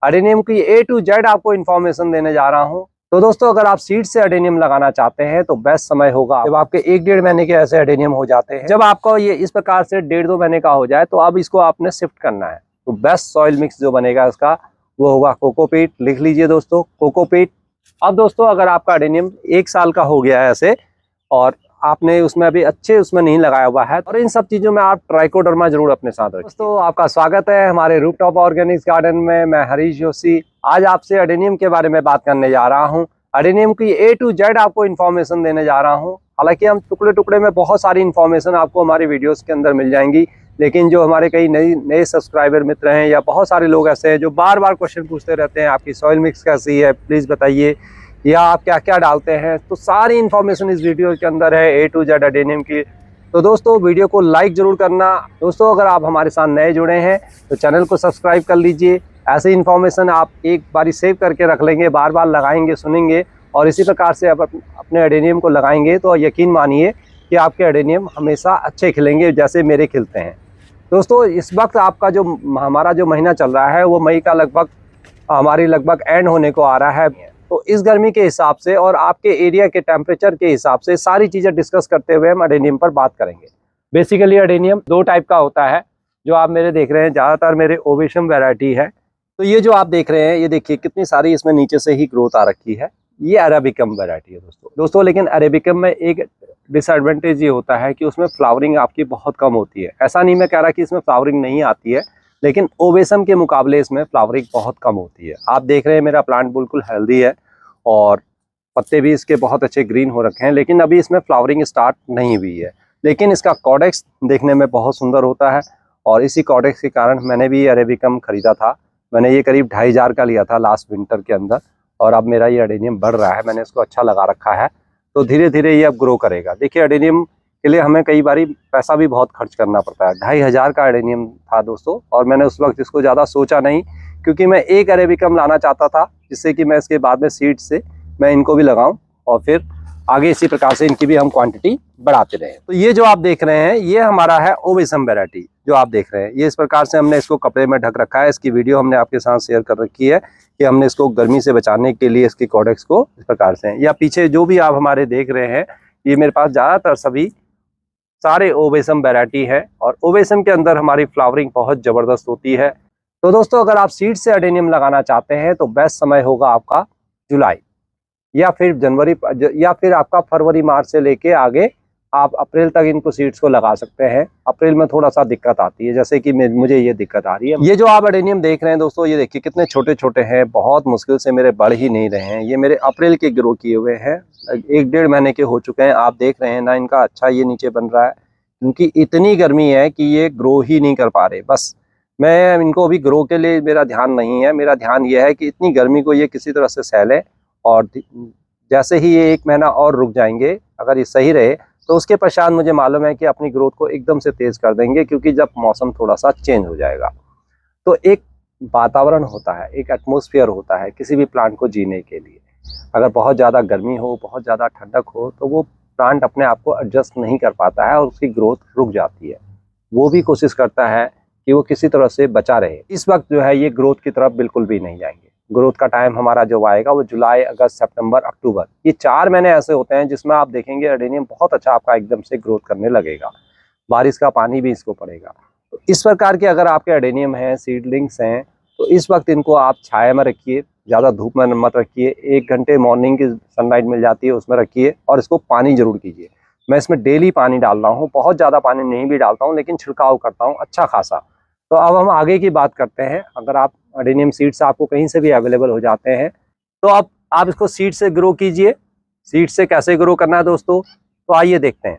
Adenium की A to Z आपको information देने जा रहा हूँ। तो दोस्तों, अगर आप सीड से अडेनियम लगाना चाहते हैं तो बेस्ट समय होगा जब आपके 1-1.5 महीने के ऐसे अडेनियम हो जाते हैं। जब आपका ये इस प्रकार से 1.5-2 महीने का हो जाए तो अब इसको आपने शिफ्ट करना है। तो बेस्ट सॉइल मिक्स जो बनेगा इसका वो होगा कोकोपीट। लिख लीजिए दोस्तों, कोकोपीट। अब दोस्तों, अगर आपका अडेनियम 1 साल का हो गया है ऐसे और आपने उसमें अभी अच्छे उसमें नहीं लगाया हुआ है, और इन सब चीजों में आप ट्राइकोडर्मा जरूर अपने साथ रखें। दोस्तों, आपका स्वागत है हमारे रूफटॉप ऑर्गेनिक्स गार्डन में। मैं हरीश जोशी आज आपसे अडेनियम के बारे में बात करने जा रहा हूं। अडेनियम की A to Z आपको इन्फॉर्मेशन देने जा रहा हूं। हालांकि हम टुकड़े टुकड़े में बहुत सारी इन्फॉर्मेशन आपको हमारी वीडियोस के अंदर मिल जाएंगी, लेकिन जो हमारे कई नए सब्सक्राइबर मित्र हैं या बहुत सारे लोग ऐसे हैं जो बार बार क्वेश्चन पूछते रहते हैं, आपकी सॉइल मिक्स कैसी है, प्लीज बताइए, या आप क्या क्या डालते हैं, तो सारी इन्फॉर्मेशन इस वीडियो के अंदर है A to Z अडेनियम की। तो दोस्तों, वीडियो को लाइक जरूर करना। दोस्तों, अगर आप हमारे साथ नए जुड़े हैं तो चैनल को सब्सक्राइब कर लीजिए। ऐसी इन्फॉर्मेशन आप एक बारी सेव करके रख लेंगे, बार बार लगाएंगे, सुनेंगे, और इसी प्रकार से आप अपने अडेनियम को लगाएंगे तो यकीन मानिए कि आपके अडेनियम हमेशा अच्छे खिलेंगे जैसे मेरे खिलते हैं। दोस्तों, इस वक्त आपका जो हमारा जो महीना चल रहा है वो मई का लगभग एंड होने को आ रहा है। तो इस गर्मी के हिसाब से और आपके एरिया के टेम्परेचर के हिसाब से सारी चीज़ें डिस्कस करते हुए हम अडेनियम पर बात करेंगे। बेसिकली अडेनियम 2 टाइप का होता है जो आप मेरे देख रहे हैं, ज़्यादातर मेरे ओवेशम वैरायटी है। तो ये जो आप देख रहे हैं, ये देखिए कितनी सारी इसमें नीचे से ही ग्रोथ आ रखी है। ये अरेबिकम वैरायटी है दोस्तों। लेकिन अरेबिकम में एक डिसएडवांटेज ये होता है कि उसमें फ्लावरिंग आपकी बहुत कम होती है। ऐसा नहीं मैं कह रहा कि इसमें फ्लावरिंग नहीं आती है, लेकिन ओवेसम के मुकाबले इसमें फ्लावरिंग बहुत कम होती है। आप देख रहे हैं मेरा प्लांट बिल्कुल हेल्दी है और पत्ते भी इसके बहुत अच्छे ग्रीन हो रखे हैं, लेकिन अभी इसमें फ्लावरिंग स्टार्ट नहीं हुई है। लेकिन इसका कॉडेक्स देखने में बहुत सुंदर होता है, और इसी कॉडेक्स के कारण मैंने भी अरेबिकम खरीदा था। मैंने ये करीब 2500 का लिया था लास्ट विंटर के अंदर, और अब मेरा ये अडेनियम बढ़ रहा है। मैंने इसको अच्छा लगा रखा है, तो धीरे धीरे ये अब ग्रो करेगा। देखिए, अडेनियम के लिए हमें कई बारी पैसा भी बहुत खर्च करना पड़ता है। 2500 का अडेनियम था दोस्तों, और मैंने उस वक्त इसको ज़्यादा सोचा नहीं, क्योंकि मैं एक अरेबिकम लाना चाहता था जिससे कि मैं इसके बाद में सीड से मैं इनको भी लगाऊं और फिर आगे इसी प्रकार से इनकी भी हम क्वांटिटी बढ़ाते रहे। तो ये जो आप देख रहे हैं ये हमारा है ओवेसम वैरायटी जो आप देख रहे हैं। ये इस प्रकार से हमने इसको कपड़े में ढक रखा है। इसकी वीडियो हमने आपके साथ शेयर कर रखी है कि हमने इसको गर्मी से बचाने के लिए इसकी कॉडेक्स को इस प्रकार से, या पीछे जो भी आप हमारे देख रहे हैं, ये मेरे पास ज़्यादातर सभी सारे ओवेसम वैरायटी है, और ओवेसम के अंदर हमारी फ्लावरिंग बहुत ज़बरदस्त होती है। तो दोस्तों, अगर आप सीड से अडेनियम लगाना चाहते हैं तो बेस्ट समय होगा आपका जुलाई या फिर जनवरी, या फिर आपका फरवरी मार्च से लेके आगे आप अप्रैल तक इनको सीड्स को लगा सकते हैं। अप्रैल में थोड़ा सा दिक्कत आती है, जैसे कि मुझे ये दिक्कत आ रही है। ये जो आप अडेनियम देख रहे हैं दोस्तों, ये देखिए कितने छोटे छोटे हैं, बहुत मुश्किल से मेरे बढ़ ही नहीं रहे हैं। ये मेरे अप्रैल के ग्रो किए हुए हैं, 1-1.5 महीने के हो चुके हैं। आप देख रहे हैं ना, इनका अच्छा ये नीचे बन रहा है, क्योंकि इतनी गर्मी है कि ये ग्रो ही नहीं कर पा रहे। बस मैं इनको अभी ग्रो के लिए मेरा ध्यान नहीं है, मेरा ध्यान ये है कि इतनी गर्मी को ये किसी तरह से सह लें, और जैसे ही ये 1 महीना और रुक जाएंगे, अगर ये सही रहे, तो उसके पश्चात मुझे मालूम है कि अपनी ग्रोथ को एकदम से तेज कर देंगे, क्योंकि जब मौसम थोड़ा सा चेंज हो जाएगा तो एक वातावरण होता है, एक एटमॉस्फेयर होता है किसी भी प्लांट को जीने के लिए। अगर बहुत ज़्यादा गर्मी हो, बहुत ज़्यादा ठंडक हो, तो वो प्लांट अपने आप को एडजस्ट नहीं कर पाता है और उसकी ग्रोथ रुक जाती है। वो भी कोशिश करता है कि वो किसी तरह से बचा रहे। इस वक्त जो है ये ग्रोथ की तरफ बिल्कुल भी नहीं जाएंगे। ग्रोथ का टाइम हमारा जो आएगा वो जुलाई, अगस्त, सितंबर, अक्टूबर, ये 4 महीने ऐसे होते हैं जिसमें आप देखेंगे अडेनियम बहुत अच्छा आपका एकदम से ग्रोथ करने लगेगा। बारिश का पानी भी इसको पड़ेगा। तो इस प्रकार के अगर आपके अडेनियम हैं, सीडलिंग्स हैं, तो इस वक्त इनको आप छाया में रखिए, ज़्यादा धूप में मत रखिए। 1 घंटे मॉर्निंग की सनलाइट मिल जाती है उसमें रखिए, और इसको पानी जरूर कीजिए। मैं इसमें डेली पानी डाल रहा हूँ, बहुत ज़्यादा पानी नहीं भी डालता हूँ, लेकिन छिड़काव करता हूँ अच्छा खासा। तो अब हम आगे की बात करते हैं। अगर आप अडेनियम सीड्स आपको कहीं से भी अवेलेबल हो जाते हैं, तो आप इसको सीड से ग्रो कीजिए। सीड से कैसे ग्रो करना है दोस्तों, तो आइए देखते हैं।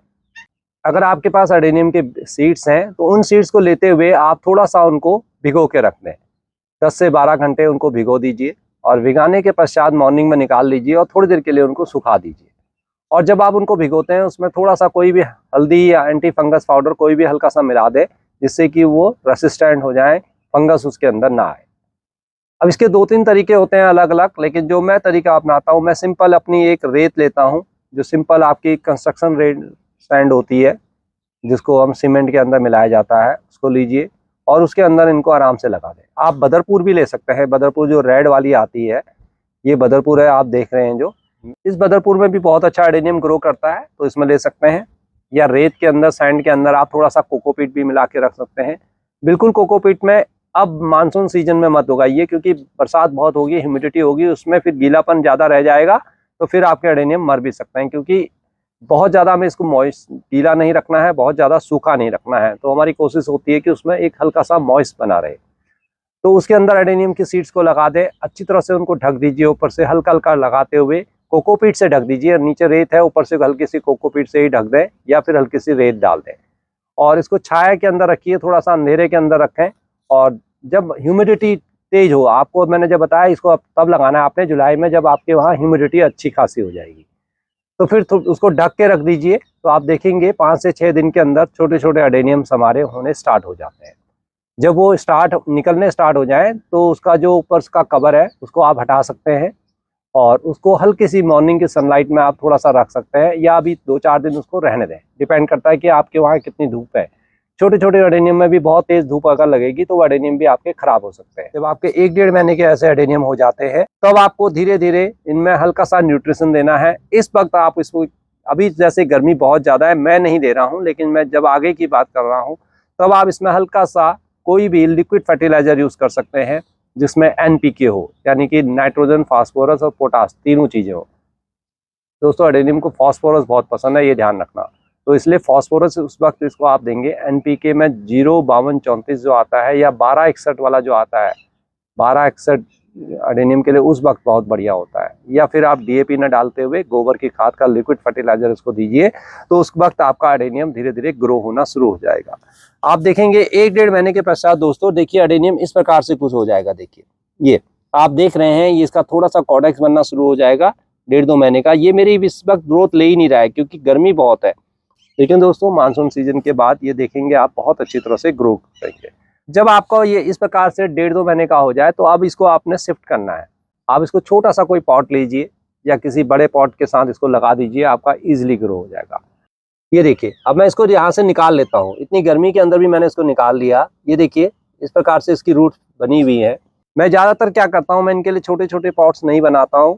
अगर आपके पास अडेनियम के सीड्स हैं तो उन सीड्स को लेते हुए आप थोड़ा सा उनको भिगो के रख दें। 10 से 12 घंटे उनको भिगो दीजिए, और भिगाने के पश्चात मॉर्निंग में निकाल लीजिए और थोड़ी देर के लिए उनको सुखा दीजिए। और जब आप उनको भिगोते हैं उसमें थोड़ा सा कोई भी हल्दी या एंटी फंगस पाउडर कोई भी हल्का सा मिला दे, जिससे कि वो रेसिस्टेंट हो जाए, फंगस उसके अंदर ना आए। अब इसके 2-3 तरीके होते हैं अलग अलग, लेकिन जो मैं तरीका अपनाता हूँ, मैं सिंपल अपनी एक रेत लेता हूँ, जो सिंपल आपकी कंस्ट्रक्शन रेत सैंड होती है, जिसको हम सीमेंट के अंदर मिलाया जाता है, उसको लीजिए और उसके अंदर इनको आराम से लगा दें। आप बदरपुर भी ले सकते हैं, बदरपुर जो रेड वाली आती है, ये बदरपुर है आप देख रहे हैं जो, इस बदरपुर में भी बहुत अच्छा एडेनियम ग्रो करता है, तो इसमें ले सकते हैं। या रेत के अंदर, सैंड के अंदर आप थोड़ा सा कोकोपीट भी मिला के रख सकते हैं। बिल्कुल कोकोपीट में अब मानसून सीजन में मत उगाइए, क्योंकि बरसात बहुत होगी, ह्यूमिडिटी होगी, उसमें फिर गीलापन ज़्यादा रह जाएगा, तो फिर आपके एडेनियम मर भी सकते हैं। क्योंकि बहुत ज़्यादा हमें इसको मॉइस्ट गीला नहीं रखना है, बहुत ज़्यादा सूखा नहीं रखना है, तो हमारी कोशिश होती है कि उसमें एक हल्का सा मॉइस्ट बना रहे। तो उसके अंदर एडेनियम की सीड्स को लगा दें, अच्छी तरह से उनको ढक दीजिए, ऊपर से हल्का हल्का लगाते हुए कोकोपीट से ढक दीजिए। नीचे रेत है, ऊपर से हल्की सी कोकोपीट से ही ढक दें, या फिर हल्की सी रेत डाल दें। और इसको छाया के अंदर रखिए, थोड़ा सा अंधेरे के अंदर रखें। और जब ह्यूमिडिटी तेज हो, आपको मैंने जब बताया इसको तब लगाना है आपने जुलाई में, जब आपके वहाँ ह्यूमिडिटी अच्छी खासी हो जाएगी, तो फिर उसको ढक के रख दीजिए। तो आप देखेंगे 5 से 6 दिन के अंदर छोटे छोटे एडेनियम्स हमारे होने स्टार्ट हो जाते हैं। जब वो निकलने स्टार्ट हो जाए, तो उसका जो ऊपर का कवर है उसको आप हटा सकते हैं, और उसको हल्की सी मॉर्निंग की सनलाइट में आप थोड़ा सा रख सकते हैं, या अभी 2-4 दिन उसको रहने दें। डिपेंड करता है कि आपके वहाँ कितनी धूप है। छोटे छोटे एडेनियम में भी बहुत तेज धूप अगर लगेगी तो वो एडेनियम भी आपके खराब हो सकते हैं। जब आपके 1-1.5 महीने के ऐसे एडेनियम हो जाते हैं, तब आपको धीरे धीरे इनमें हल्का सा न्यूट्रिशन देना है। इस वक्त आप इसको, अभी जैसे गर्मी बहुत ज़्यादा है, मैं नहीं दे रहा हूँ, लेकिन मैं जब आगे की बात कर रहा हूँ, तब आप इसमें हल्का सा कोई भी लिक्विड फर्टिलाइजर यूज़ कर सकते हैं, जिसमें NPK हो, यानी कि नाइट्रोजन, फास्फोरस और पोटास, तीनों चीज़ें हो। दोस्तों एडेनियम को फास्फोरस बहुत पसंद है, ये ध्यान रखना। तो इसलिए फास्फोरस उस वक्त इसको आप देंगे। NPK में 05234 जो आता है, या 1261 वाला जो आता है, 1261 एडेनियम के लिए उस वक्त बहुत बढ़िया होता है। या फिर आप DAP न डालते हुए गोबर की खाद का लिक्विड फर्टिलाइजर इसको दीजिए, तो उस वक्त आपका एडेनियम धीरे धीरे ग्रो होना शुरू हो जाएगा। आप देखेंगे 1-1.5 महीने के पश्चात दोस्तों, देखिए एडेनियम इस प्रकार से कुछ हो जाएगा। देखिए ये आप देख रहे हैं, ये इसका थोड़ा सा कॉर्डेक्स बनना शुरू हो जाएगा 1.5-2 महीने का। ये मेरी इस वक्त ग्रोथ ले ही नहीं रहा है, क्योंकि गर्मी बहुत है। लेकिन दोस्तों मानसून सीजन के बाद ये देखेंगे आप बहुत अच्छी तरह से ग्रो करेंगे। जब आपका ये इस प्रकार से 1.5-2 महीने का हो जाए, तो अब इसको आपने शिफ्ट करना है। आप इसको छोटा सा कोई पॉट लीजिए, या किसी बड़े पॉट के साथ इसको लगा दीजिए, आपका इजीली ग्रो हो जाएगा। ये देखिए, अब मैं इसको यहाँ से निकाल लेता हूँ। इतनी गर्मी के अंदर भी मैंने इसको निकाल लिया। ये देखिए इस प्रकार से इसकी रूट बनी हुई है। मैं ज़्यादातर क्या करता हूँ, मैं इनके लिए छोटे छोटे पॉट्स नहीं बनाता हूँ,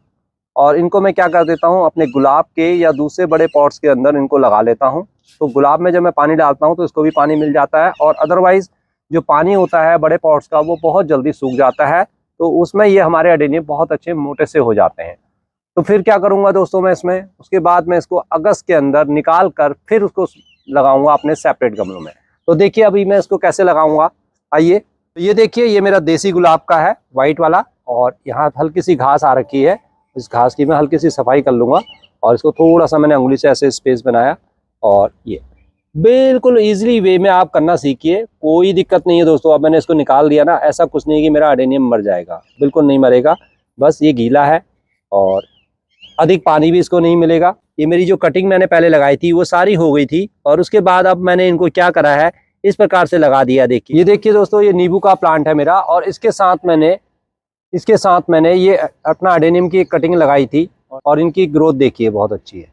और इनको मैं क्या कर देता हूँ, अपने गुलाब के या दूसरे बड़े पॉट्स के अंदर इनको लगा लेता हूँ। तो गुलाब में जब मैं पानी डालता हूँ, तो इसको भी पानी मिल जाता है, और अदरवाइज जो पानी होता है बड़े पॉट्स का, वो बहुत जल्दी सूख जाता है। तो उसमें ये हमारे एडेनियम बहुत अच्छे मोटे से हो जाते हैं। तो फिर क्या करूँगा दोस्तों मैं इसमें, उसके बाद मैं इसको अगस्त के अंदर निकाल कर फिर उसको लगाऊंगा अपने सेपरेट गमलों में। तो देखिए अभी मैं इसको कैसे लगाऊंगा, आइए। तो ये देखिए, ये मेरा देसी गुलाब का है, वाइट वाला, और यहाँ हल्की सी घास आ रखी है। इस घास की मैं हल्की सी सफाई कर लूँगा, और इसको थोड़ा सा मैंने उंगली से ऐसे स्पेस बनाया, और ये बिल्कुल ईजिली वे में आप करना सीखिए, कोई दिक्कत नहीं है दोस्तों। अब मैंने इसको निकाल दिया ना, ऐसा कुछ नहीं है कि मेरा एडेनियम मर जाएगा, बिल्कुल नहीं मरेगा। बस ये गीला है, और अधिक पानी भी इसको नहीं मिलेगा। ये मेरी जो कटिंग मैंने पहले लगाई थी वो सारी हो गई थी, और उसके बाद अब मैंने इनको क्या करा है, इस प्रकार से लगा दिया। देखिए ये देखिए दोस्तों, ये नींबू का प्लांट है मेरा, और इसके साथ मैंने ये अपना एडेनियम की एक कटिंग लगाई थी, और इनकी ग्रोथ देखिए बहुत अच्छी है,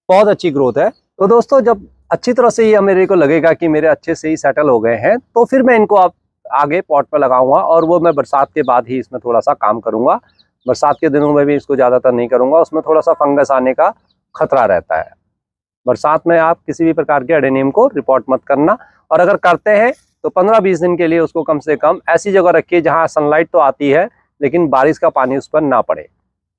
बहुत अच्छी ग्रोथ है। तो दोस्तों जब अच्छी तरह से ये मेरे को लगेगा कि मेरे अच्छे से ही सेटल हो गए हैं, तो फिर मैं इनको अब आगे पॉट पर लगाऊंगा, और वो मैं बरसात के बाद ही इसमें थोड़ा सा काम करूंगा। बरसात के दिनों में भी इसको ज़्यादातर नहीं करूंगा, उसमें थोड़ा सा फंगस आने का खतरा रहता है। बरसात में आप किसी भी प्रकार के एडेनियम को रिपोर्ट मत करना, और अगर करते हैं तो 15-20 दिन के लिए उसको कम से कम ऐसी जगह रखिए जहाँ सनलाइट तो आती है, लेकिन बारिश का पानी उस पर ना पड़े।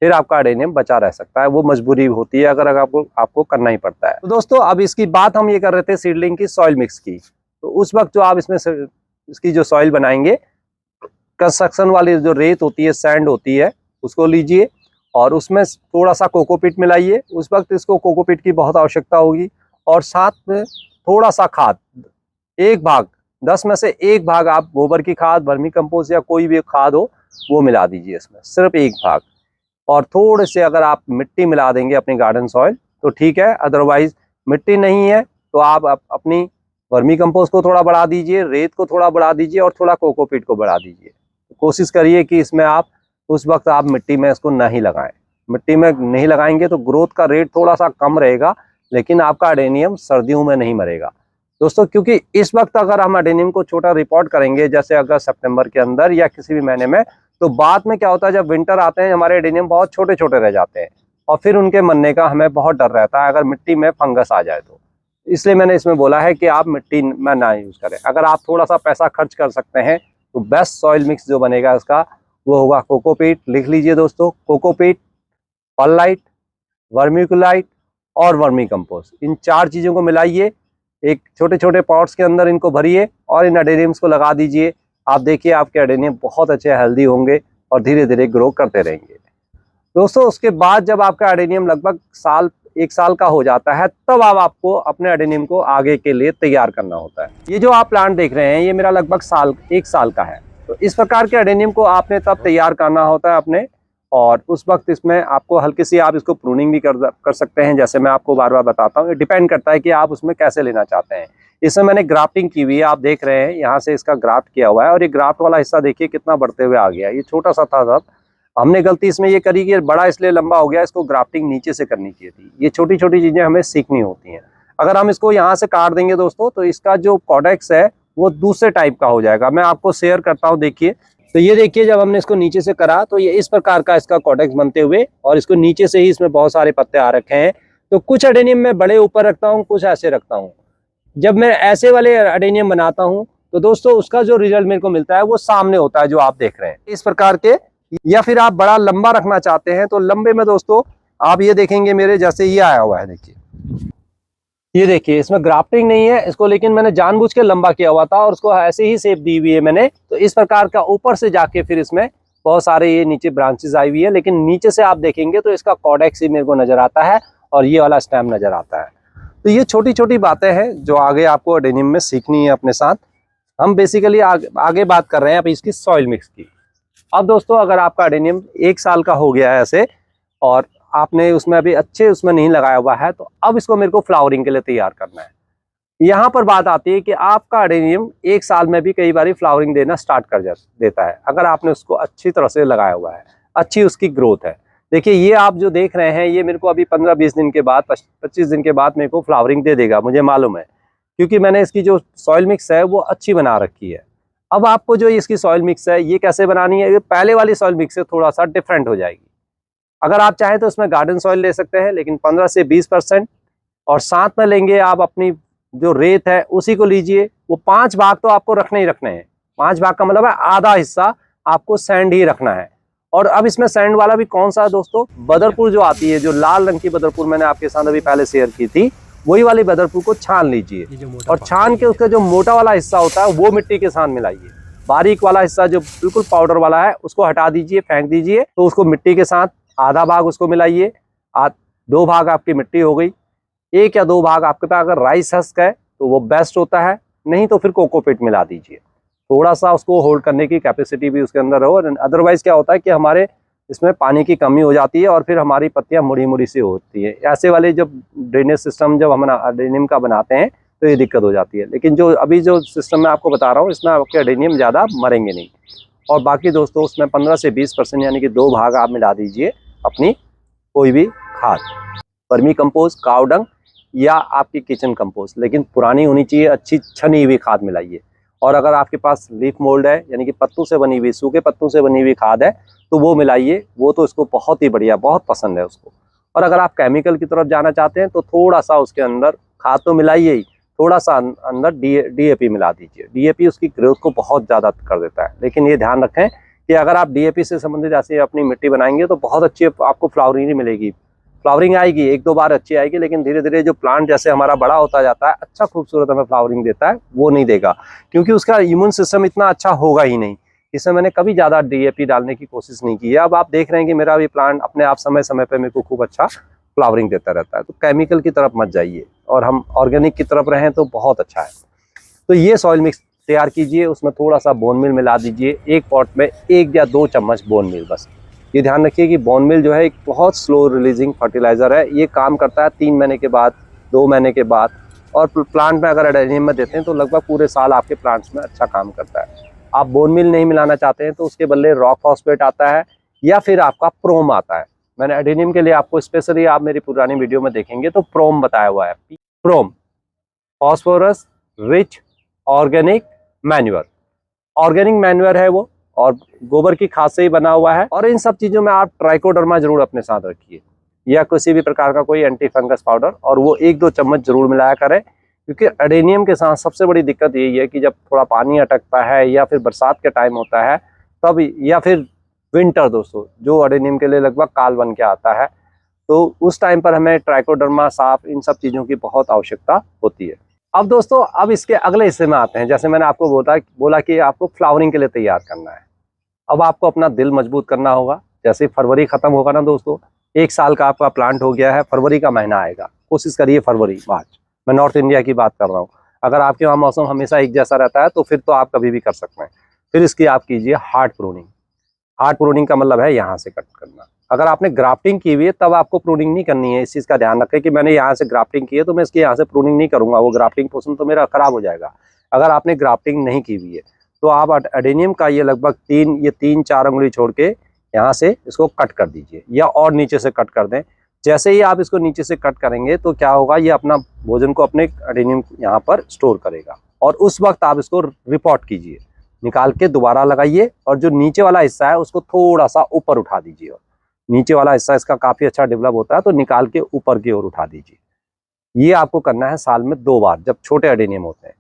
फिर आपका एडेनियम बचा रह सकता है। वो मजबूरी होती है, अगर आपको करना ही पड़ता है। तो दोस्तों अब इसकी बात हम ये कर रहे थे सीडलिंग की, सॉइल मिक्स की। तो उस वक्त जो आप इसमें इसकी जो सॉइल बनाएंगे, कंस्ट्रक्शन वाली जो रेत होती है, सैंड होती है, उसको लीजिए, और उसमें थोड़ा सा कोकोपीट मिलाइए। उस वक्त इसको कोकोपीट की बहुत आवश्यकता होगी, और साथ में थोड़ा सा खाद, 1 भाग 10 में से 1 भाग आप गोबर की खाद, वर्मी कंपोस्ट या कोई भी खाद हो वो मिला दीजिए इसमें, सिर्फ 1 भाग। और थोड़े से अगर आप मिट्टी मिला देंगे अपनी गार्डन सॉइल तो ठीक है, अदरवाइज मिट्टी नहीं है तो आप अपनी वर्मी कंपोस्ट को थोड़ा बढ़ा दीजिए, रेत को थोड़ा बढ़ा दीजिए, और थोड़ा कोकोपीट को बढ़ा दीजिए। कोशिश करिए कि इसमें आप उस वक्त आप मिट्टी में इसको नहीं लगाएं। मिट्टी में नहीं लगाएंगे तो ग्रोथ का रेट थोड़ा सा कम रहेगा, लेकिन आपका एडेनियम सर्दियों में नहीं मरेगा। दोस्तों, क्योंकि इस वक्त अगर हम एडेनियम को छोटा रिपोर्ट करेंगे जैसे अगस्त सितंबर के अंदर या किसी भी महीने में, तो बाद में क्या होता है, जब विंटर आते हैं हमारे एडेनियम बहुत छोटे छोटे रह जाते हैं और फिर उनके मरने का हमें बहुत डर रहता है अगर मिट्टी में फंगस आ जाए तो। इसलिए मैंने इसमें बोला है कि आप मिट्टी में ना यूज़ करें। अगर आप थोड़ा सा पैसा खर्च कर सकते हैं तो बेस्ट सॉइल मिक्स जो बनेगा इसका वो होगा कोकोपीट। लिख लीजिए दोस्तों, कोकोपीट, परलाइट, वर्मिकुलाइट और वर्मी कंपोस्ट, इन 4 चीज़ों को मिलाइए, एक छोटे छोटे पॉट्स के अंदर इनको भरिए और इन एडेनियम्स को लगा दीजिए। आप देखिए आपके एडेनियम बहुत अच्छे हेल्दी होंगे और धीरे धीरे ग्रो करते रहेंगे। दोस्तों, उसके बाद जब आपका एडेनियम लगभग 1 साल का हो जाता है, तब आपको अपने एडेनियम को आगे के लिए तैयार करना होता है। ये जो आप प्लांट देख रहे हैं ये मेरा लगभग 1 साल का है। तो इस प्रकार के एडेनियम को आपने तब तैयार करना होता है अपने, और उस वक्त इसमें आपको हल्की सी आप इसको प्रूनिंग भी कर सकते हैं, जैसे मैं आपको बार बार बताता हूँ। ये डिपेंड करता है कि आप उसमें कैसे लेना चाहते हैं। इसमें मैंने ग्राफ्टिंग की हुई है, आप देख रहे हैं यहाँ से इसका ग्राफ्ट किया हुआ है और ये ग्राफ्ट वाला हिस्सा देखिए कितना बढ़ते हुए आ गया है। ये छोटा सा था, हमने गलती इसमें ये करी कि बड़ा इसलिए लंबा हो गया, इसको ग्राफ्टिंग नीचे से करनी चाहिए थी। ये छोटी छोटी चीजें हमें सीखनी होती हैं। अगर हम इसको यहाँ से काट देंगे दोस्तों, तो इसका जो कॉडेक्स है वो दूसरे टाइप का हो जाएगा। मैं आपको शेयर करता हूँ, देखिए। तो ये देखिए, जब हमने इसको नीचे से करा तो ये इस प्रकार का इसका कॉडेक्स बनते हुए, और इसको नीचे से ही इसमें बहुत सारे पत्ते आ रखे हैं। तो कुछ एडेनियम मैं बड़े ऊपर रखता हूँ, कुछ ऐसे रखता हूँ। जब मैं ऐसे वाले एडेनियम बनाता हूँ तो दोस्तों उसका जो रिजल्ट मेरे को मिलता है वो सामने होता है, जो आप देख रहे हैं इस प्रकार के। या फिर आप बड़ा लंबा रखना चाहते हैं तो लंबे में दोस्तों आप ये देखेंगे मेरे जैसे ये आया हुआ है, देखिए। ये देखिए, इसमें ग्राफ्टिंग नहीं है इसको, लेकिन मैंने जानबूझ के लंबा किया हुआ था और उसको ऐसे ही शेप दी हुई है मैंने। तो इस प्रकार का ऊपर से जाके फिर इसमें बहुत सारे ये नीचे ब्रांचेस आई हुई है, लेकिन नीचे से आप देखेंगे तो इसका कॉडेक्स ही मेरे को नजर आता है और ये वाला स्टेम नजर आता है। तो ये छोटी छोटी बातें हैं जो आगे आपको एडेनियम में सीखनी है अपने साथ। हम बेसिकली आगे बात कर रहे हैं अब इसकी सॉइल मिक्स की। अब दोस्तों, अगर आपका एडेनियम 1 साल का हो गया है ऐसे और आपने उसमें अभी अच्छे उसमें नहीं लगाया हुआ है, तो अब इसको मेरे को फ्लावरिंग के लिए तैयार करना है। यहाँ पर बात आती है कि आपका एडेनियम 1 साल में भी कई बार फ्लावरिंग देना स्टार्ट कर देता है, अगर आपने उसको अच्छी तरह से लगाया हुआ है, अच्छी उसकी ग्रोथ है। देखिए, ये आप जो देख रहे हैं ये मेरे को अभी 15-20 दिन के बाद, 25 दिन के बाद मेरे को फ्लावरिंग दे देगा, मुझे मालूम है, क्योंकि मैंने इसकी जो सॉइल मिक्स है वो अच्छी बना रखी है। अब आपको जो इसकी सॉइल मिक्स है ये कैसे बनानी है, ये पहले वाली सॉइल मिक्स से थोड़ा सा डिफरेंट हो जाएगी। अगर आप चाहें तो उसमें गार्डन सॉइल ले सकते हैं, लेकिन 15 से 20%, और साथ में लेंगे आप अपनी जो रेत है उसी को लीजिए। वो 5 भाग तो आपको रखने ही रखने हैं। 5 भाग का मतलब है आधा हिस्सा आपको सैंड ही रखना है। और अब इसमें सैंड वाला भी कौन सा है दोस्तों, बदरपुर जो आती है, जो लाल रंग की बदरपुर मैंने आपके साथ अभी पहले शेयर की थी, वही वाली बदरपुर को छान लीजिए और छान के उसका जो मोटा वाला हिस्सा होता है वो मिट्टी के साथ मिलाइए। बारीक वाला हिस्सा जो बिल्कुल पाउडर वाला है उसको हटा दीजिए, फेंक दीजिए। तो उसको मिट्टी के साथ आधा भाग उसको मिलाइए, 2 भाग आपकी मिट्टी हो गई। 1 या 2 भाग आपके पास अगर राइस हस्क है तो वो बेस्ट होता है, नहीं तो फिर कोकोपीट मिला दीजिए। थोड़ा सा उसको होल्ड करने की कैपेसिटी भी उसके अंदर हो। अदरवाइज क्या होता है कि हमारे इसमें पानी की कमी हो जाती है और फिर हमारी पत्तियां मुड़ी मुड़ी सी होती है। ऐसे वाले जब ड्रेनेज सिस्टम जब हम एडेनियम का बनाते हैं तो ये दिक्कत हो जाती है। लेकिन जो अभी जो सिस्टम मैं आपको बता रहा हूँ इसमें आपके एडेनियम ज़्यादा मरेंगे नहीं। और बाकी दोस्तों उसमें 15 से 20% यानी कि 2 भाग आप मिला दीजिए अपनी कोई भी खाद, वर्मी कंपोस्ट, काव डंग या आपकी किचन कंपोस्ट, लेकिन पुरानी होनी चाहिए, अच्छी छनी हुई खाद मिलाइए। और अगर आपके पास लीफ मोल्ड है यानी कि पत्तों से बनी हुई, सूखे पत्तों से बनी हुई खाद है तो वो मिलाइए, वो तो इसको बहुत ही बढ़िया, बहुत पसंद है उसको। और अगर आप केमिकल की तरफ जाना चाहते हैं तो थोड़ा सा उसके अंदर खाद तो मिलाइए ही, थोड़ा सा अंदर DAP मिला दीजिए। DAP उसकी ग्रोथ को बहुत ज़्यादा कर देता है। लेकिन ये ध्यान रखें कि अगर आप DAP से संबंधित ऐसे अपनी मिट्टी बनाएंगे तो बहुत अच्छी आपको फ्लावरिंग ही मिलेगी। फ्लावरिंग आएगी, 1-2 बार अच्छी आएगी, लेकिन धीरे धीरे जो प्लांट जैसे हमारा बड़ा होता जाता है, अच्छा खूबसूरत हमें फ्लावरिंग देता है, वो नहीं देगा, क्योंकि उसका इम्यून सिस्टम इतना अच्छा होगा ही नहीं। इसमें मैंने कभी ज़्यादा DAP डालने की कोशिश नहीं की है। अब आप देख रहे हैं कि मेरा भी प्लांट अपने आप समय समय पर मेरे को खूब अच्छा फ्लावरिंग देता रहता है। तो केमिकल की तरफ मत जाइए और हम ऑर्गेनिक की तरफ रहें तो बहुत अच्छा है। तो ये सॉइल मिक्स तैयार कीजिए, उसमें थोड़ा सा बोन मील मिला दीजिए। 1 पॉट में 1 या 2 चम्मच बोन मील बस। ये ध्यान रखिए कि बोन मील जो है एक बहुत स्लो रिलीजिंग फर्टिलाइजर है। ये काम करता है 3 महीने के बाद, 2 महीने के बाद। और प्लांट में अगर एडेनियम में देते हैं तो लगभग पूरे साल आपके प्लांट्स में अच्छा काम करता है। आप बोन मील नहीं मिलाना चाहते हैं तो उसके बदले रॉक फॉस्फेट आता है या फिर आपका प्रोम आता है। मैंने एडेनियम के लिए आपको स्पेशली, आप मेरी पुरानी वीडियो में देखेंगे तो प्रोम बताया हुआ है। PROM, phosphorus rich organic manure. Organic manure है वो, और गोबर की खाद से ही बना हुआ है। और इन सब चीज़ों में आप ट्राइकोडर्मा जरूर अपने साथ रखिए, या किसी भी प्रकार का कोई एंटी फंगस पाउडर, और वो 1-2 चम्मच जरूर मिलाया करें। क्योंकि एडेनियम के साथ सबसे बड़ी दिक्कत यही है कि जब थोड़ा पानी अटकता है या फिर बरसात के टाइम होता है तब, या फिर विंटर दोस्तों, जो एडेनियम के लिए लगभग काल बन के आता है, तो उस टाइम पर हमें ट्राइकोडर्मा, साफ, इन सब चीज़ों की बहुत आवश्यकता होती है। अब दोस्तों, अब इसके अगले हिस्से में आते हैं। जैसे मैंने आपको बोला कि आपको फ्लावरिंग के लिए तैयार करना है। अब आपको अपना दिल मजबूत करना होगा। जैसे फरवरी खत्म होगा ना दोस्तों, 1 साल का आपका प्लांट हो गया है, फरवरी का महीना आएगा, कोशिश करिए फरवरी मार्च, मैं नॉर्थ इंडिया की बात कर रहा हूँ। अगर आपके वहाँ मौसम हमेशा एक जैसा रहता है तो फिर तो आप कभी भी कर सकते हैं। फिर इसकी आप कीजिए हार्ड प्रूनिंग। हार्ड प्रूनिंग का मतलब है यहाँ से कट करना। अगर आपने ग्राफ्टिंग की हुई है तब आपको प्रूनिंग नहीं करनी है। इस चीज़ का ध्यान रखें कि मैंने यहाँ से ग्राफ्टिंग की है तो मैं इसकी यहाँ से प्रूनिंग नहीं करूँगा, वो ग्राफ्टिंग पोर्शन तो मेरा खराब हो जाएगा। अगर आपने ग्राफ्टिंग नहीं की हुई है तो आप एडेनियम का ये लगभग 3-4 उंगली छोड़ के यहाँ से इसको कट कर दीजिए, या और नीचे से कट कर दें। जैसे ही आप इसको नीचे से कट करेंगे तो क्या होगा, ये अपना भोजन को अपने एडेनियम यहाँ पर स्टोर करेगा, और उस वक्त आप इसको रिपोर्ट कीजिए, निकाल के दोबारा लगाइए, और जो नीचे वाला हिस्सा है उसको थोड़ा सा ऊपर उठा दीजिए। और नीचे वाला हिस्सा इसका काफ़ी अच्छा डेवलप होता है, तो निकाल के ऊपर की ओर उठा दीजिए। ये आपको करना है साल में 2 बार, जब छोटे एडेनियम होते हैं।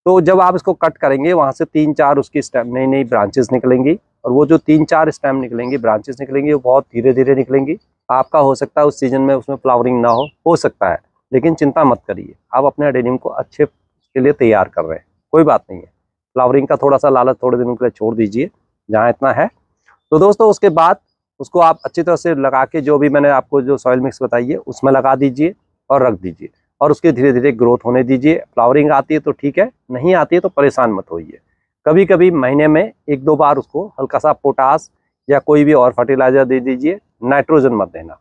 तो जब आप इसको कट करेंगे वहाँ से 3-4 उसकी स्टेम, नई नई ब्रांचेस निकलेंगी, और वो जो 3-4 स्टेम निकलेंगी, ब्रांचेस निकलेंगी, वो बहुत धीरे धीरे निकलेंगी। आपका हो सकता है उस सीजन में उसमें फ्लावरिंग ना हो सकता है, लेकिन चिंता मत करिए, आप अपने एडेनियम को अच्छे के लिए तैयार कर रहे हैं, कोई बात नहीं है। फ्लावरिंग का थोड़ा सा लालच थोड़े दिनों के लिए छोड़ दीजिए, जहाँ इतना है। तो दोस्तों, उसके बाद उसको आप अच्छी तरह से लगा के, जो भी मैंने आपको जो सॉइल मिक्स बताई है उसमें लगा दीजिए और रख दीजिए, और उसके धीरे धीरे ग्रोथ होने दीजिए। फ्लावरिंग आती है तो ठीक है, नहीं आती है तो परेशान मत होइए। कभी कभी महीने में 1-2 बार उसको हल्का सा पोटास या कोई भी और फर्टिलाइजर दे दीजिए। नाइट्रोजन मत देना,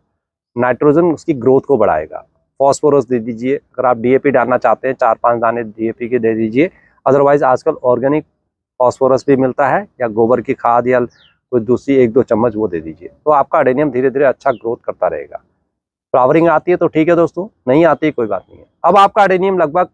नाइट्रोजन उसकी ग्रोथ को बढ़ाएगा। फॉस्फोरस दे दीजिए। अगर आप डीएपी डालना चाहते हैं, 4-5 दाने डीएपी के दे दीजिए। अदरवाइज आजकल ऑर्गेनिक फॉस्फोरस भी मिलता है, या गोबर की खाद या कोई दूसरी 1-2 चम्मच वो दे दीजिए, तो आपका एडेनियम धीरे धीरे अच्छा ग्रोथ करता रहेगा। फ्लावरिंग आती है तो ठीक है दोस्तों, नहीं आती है कोई बात नहीं है। अब आपका एडेनियम लगभग,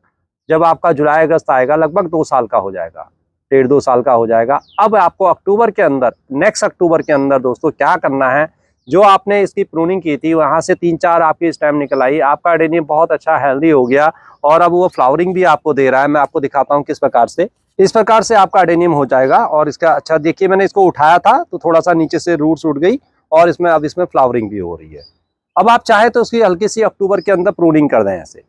जब आपका जुलाई अगस्त आएगा, लगभग 2 साल का हो जाएगा, 1.5-2 साल का हो जाएगा। अब आपको अक्टूबर के अंदर, नेक्स्ट अक्टूबर के अंदर दोस्तों क्या करना है, जो आपने इसकी प्रूनिंग की थी वहाँ से 3-4 आपकी स्टेम निकल आई, आपका एडेनियम बहुत अच्छा हेल्दी हो गया, और अब वो फ्लावरिंग भी आपको दे रहा है। मैं आपको दिखाता हूँ किस प्रकार से। इस प्रकार से आपका एडेनियम हो जाएगा, और इसका अच्छा देखिए, मैंने इसको उठाया था तो थोड़ा सा नीचे से रूट्स उठ गई, और इसमें अब इसमें फ्लावरिंग भी हो रही है। अब आप चाहे तो उसकी हल्की सी अक्टूबर के अंदर प्रूनिंग कर दें, ऐसे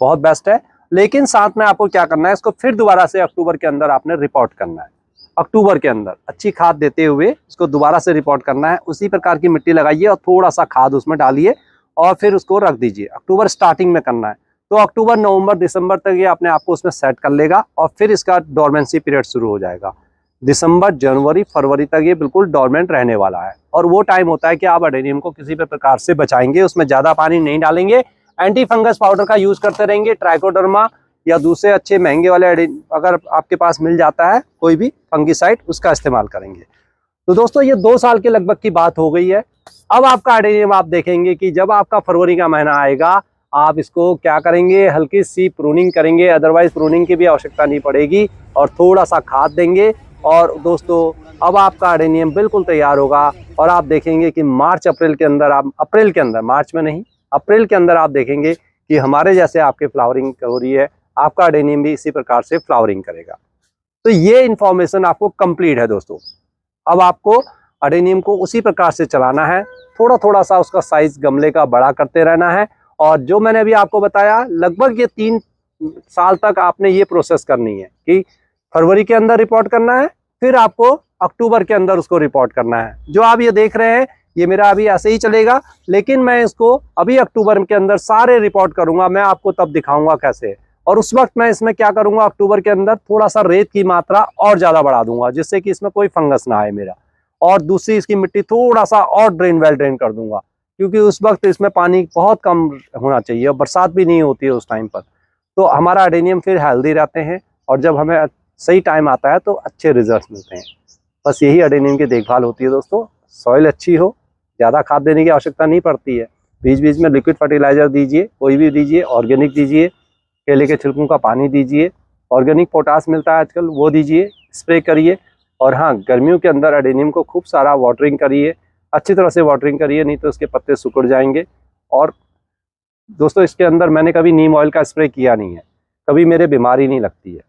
बहुत बेस्ट है। लेकिन साथ में आपको क्या करना है, इसको फिर दोबारा से अक्टूबर के अंदर आपने रिपोर्ट करना है। अक्टूबर के अंदर अच्छी खाद देते हुए इसको दोबारा से रिपोर्ट करना है। उसी प्रकार की मिट्टी लगाइए और थोड़ा सा खाद उसमें डालिए, और फिर उसको रख दीजिए। अक्टूबर स्टार्टिंग में करना है, तो अक्टूबर, नवंबर, दिसंबर तक ये अपने आप को उसमें सेट कर लेगा, और फिर इसका डोरमेंसी पीरियड शुरू हो जाएगा। दिसंबर, जनवरी, फरवरी तक ये बिल्कुल डोरमेंट रहने वाला है, और वो टाइम होता है कि आप एडेनियम को किसी भी प्रकार से बचाएंगे, उसमें ज़्यादा पानी नहीं डालेंगे, एंटी फंगस पाउडर का यूज़ करते रहेंगे, ट्राइकोडर्मा या दूसरे अच्छे महंगे वाले अगर आपके पास मिल जाता है कोई भी फंगिसाइड, उसका इस्तेमाल करेंगे। तो दोस्तों, ये 2 साल के लगभग की बात हो गई है। अब आपका एडेनियम आप देखेंगे कि जब आपका फरवरी का महीना आएगा, आप इसको क्या करेंगे, हल्की सी प्रूनिंग करेंगे, अदरवाइज प्रूनिंग की भी आवश्यकता नहीं पड़ेगी, और थोड़ा सा खाद देंगे। और दोस्तों, अब आपका एडेनियम बिल्कुल तैयार होगा, और आप देखेंगे कि मार्च अप्रैल के अंदर, आप अप्रैल के अंदर, मार्च में नहीं, अप्रैल के अंदर आप देखेंगे कि हमारे जैसे आपके फ्लावरिंग हो रही है, आपका एडेनियम भी इसी प्रकार से फ्लावरिंग करेगा। तो ये इन्फॉर्मेशन आपको कंप्लीट है दोस्तों। अब आपको एडेनियम को उसी प्रकार से चलाना है, थोड़ा थोड़ा सा उसका साइज गमले का बड़ा करते रहना है, और जो मैंने अभी आपको बताया, लगभग ये 3 साल तक आपने ये प्रोसेस करनी है कि फरवरी के अंदर रिपोर्ट करना है, फिर आपको अक्टूबर के अंदर उसको रिपोर्ट करना है। जो आप ये देख रहे हैं, ये मेरा अभी ऐसे ही चलेगा, लेकिन मैं इसको अभी अक्टूबर के अंदर सारे रिपोर्ट करूंगा, मैं आपको तब दिखाऊंगा कैसे। और उस वक्त मैं इसमें क्या करूंगा, अक्टूबर के अंदर थोड़ा सा रेत की मात्रा और ज़्यादा बढ़ा दूंगा, जिससे कि इसमें कोई फंगस ना आए मेरा। और दूसरी, इसकी मिट्टी थोड़ा सा और वेल ड्रेन कर दूंगा, क्योंकि उस वक्त इसमें पानी बहुत कम होना चाहिए, और बरसात भी नहीं होती है उस टाइम पर। तो हमारा एडेनियम फिर हेल्दी रहते हैं, और जब हमें सही टाइम आता है तो अच्छे रिजल्ट मिलते हैं। बस यही एडेनियम की देखभाल होती है दोस्तों। सॉइल अच्छी हो, ज़्यादा खाद देने की आवश्यकता नहीं पड़ती है। बीच बीच में लिक्विड फर्टिलाइजर दीजिए, कोई भी दीजिए, ऑर्गेनिक दीजिए, केले के छिलकों का पानी दीजिए, ऑर्गेनिक पोटास मिलता है आजकल, वो दीजिए, स्प्रे करिए। और हाँ, गर्मियों के अंदर एडेनियम को खूब सारा वाटरिंग करिए, अच्छी तरह से वाटरिंग करिए, नहीं तो इसके पत्ते सिकुड़ जाएंगे। और दोस्तों इसके अंदर मैंने कभी नीम ऑयल का स्प्रे किया नहीं है, कभी मेरे बीमारी नहीं लगती है।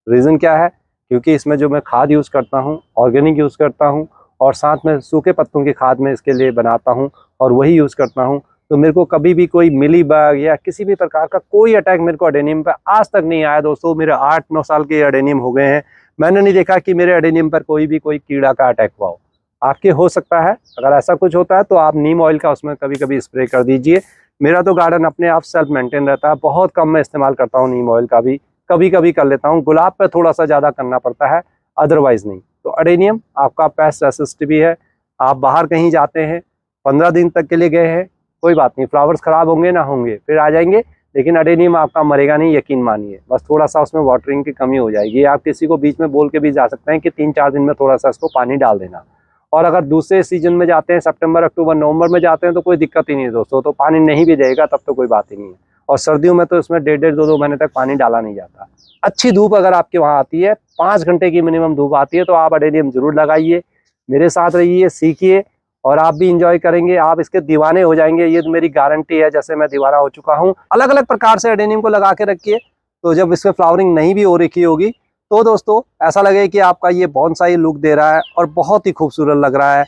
रीज़न क्या है? क्योंकि इसमें जो मैं खाद यूज़ करता हूँ ऑर्गेनिक यूज़ करता हूँ, और साथ में सूखे पत्तों की खाद में इसके लिए बनाता हूँ और वही यूज़ करता हूँ। तो मेरे को कभी भी कोई मिली बग या किसी भी प्रकार का कोई अटैक मेरे को एडेनियम पर आज तक नहीं आया दोस्तों। मेरे 8-9 साल के एडेनियम हो गए हैं, मैंने नहीं देखा कि मेरे एडेनियम पर कोई कीड़ा का अटैक हुआ हो। आपके हो सकता है, अगर ऐसा कुछ होता है तो आप नीम ऑयल का उसमें कभी कभी स्प्रे कर दीजिए। मेरा तो गार्डन अपने आप सेल्फ मेंटेन रहता है, बहुत कम मैं इस्तेमाल करता हूँ नीम ऑयल का भी, कभी कभी कर लेता हूँ। गुलाब पे थोड़ा सा ज़्यादा करना पड़ता है, अदरवाइज नहीं। तो एडेनियम आपका पेस्ट रेसिस्ट भी है। आप बाहर कहीं जाते हैं, 15 दिन तक के लिए गए हैं, कोई बात नहीं, फ्लावर्स खराब होंगे ना होंगे, फिर आ जाएंगे, लेकिन एडेनियम आपका मरेगा नहीं, यकीन मानिए। बस थोड़ा सा उसमें वाटरिंग की कमी हो जाएगी। आप किसी को बीच में बोल के भी जा सकते हैं कि 3-4 दिन में थोड़ा सा इसको पानी डाल देना। और अगर दूसरे सीजन में जाते हैं, सितंबर, अक्टूबर, नवंबर में जाते हैं, तो कोई दिक्कत ही नहीं है दोस्तों, तो पानी नहीं भी देगा तब तो कोई बात ही नहीं है। और सर्दियों में तो इसमें 1.5-1.5, 2-2 महीने तक पानी डाला नहीं जाता। अच्छी धूप अगर आपके वहाँ आती है, 5 घंटे की मिनिमम धूप आती है, तो आप एडेनियम जरूर लगाइए, मेरे साथ रहिए, सीखिए, और आप भी इंजॉय करेंगे, आप इसके दीवाने हो जाएंगे, ये तो मेरी गारंटी है, जैसे मैं दीवाना हो चुका हूँ। अलग अलग प्रकार से एडेनियम को लगा के रखिए, तो जब इसमें फ्लावरिंग नहीं भी हो रखी होगी तो दोस्तों ऐसा लगे कि आपका ये बोनसाई लुक दे रहा है और बहुत ही खूबसूरत लग रहा है।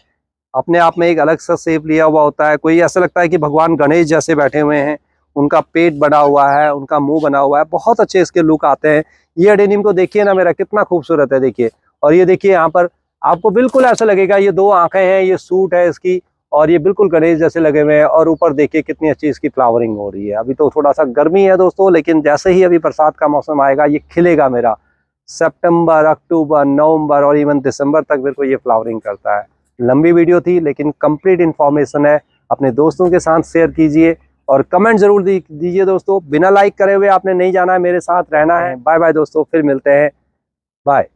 अपने आप में एक अलग सा शेप लिया हुआ होता है। कोई ऐसा लगता है कि भगवान गणेश जैसे बैठे हुए हैं, उनका पेट बना हुआ है, उनका मुंह बना हुआ है, बहुत अच्छे इसके लुक आते हैं। ये एडेनियम को देखिए ना मेरा, कितना खूबसूरत है, देखिए। और ये देखिए यहाँ पर आपको बिल्कुल ऐसा लगेगा ये 2 आंखें हैं, ये सूट है इसकी, और ये बिल्कुल गणेश जैसे लगे हुए हैं। और ऊपर देखिए कितनी अच्छी इसकी फ्लावरिंग हो रही है। अभी तो थोड़ा सा गर्मी है दोस्तों, लेकिन जैसे ही अभी बरसात का मौसम आएगा ये खिलेगा मेरा। सितंबर, अक्टूबर, नवंबर और इवन दिसंबर तक मेरे को ये फ्लावरिंग करता है। लंबी वीडियो थी लेकिन कंप्लीट इन्फॉर्मेशन है। अपने दोस्तों के साथ शेयर कीजिए और कमेंट जरूर दीजिए दोस्तों। बिना लाइक करे हुए आपने नहीं जाना है, मेरे साथ रहना है। बाय बाय दोस्तों, फिर मिलते हैं, बाय।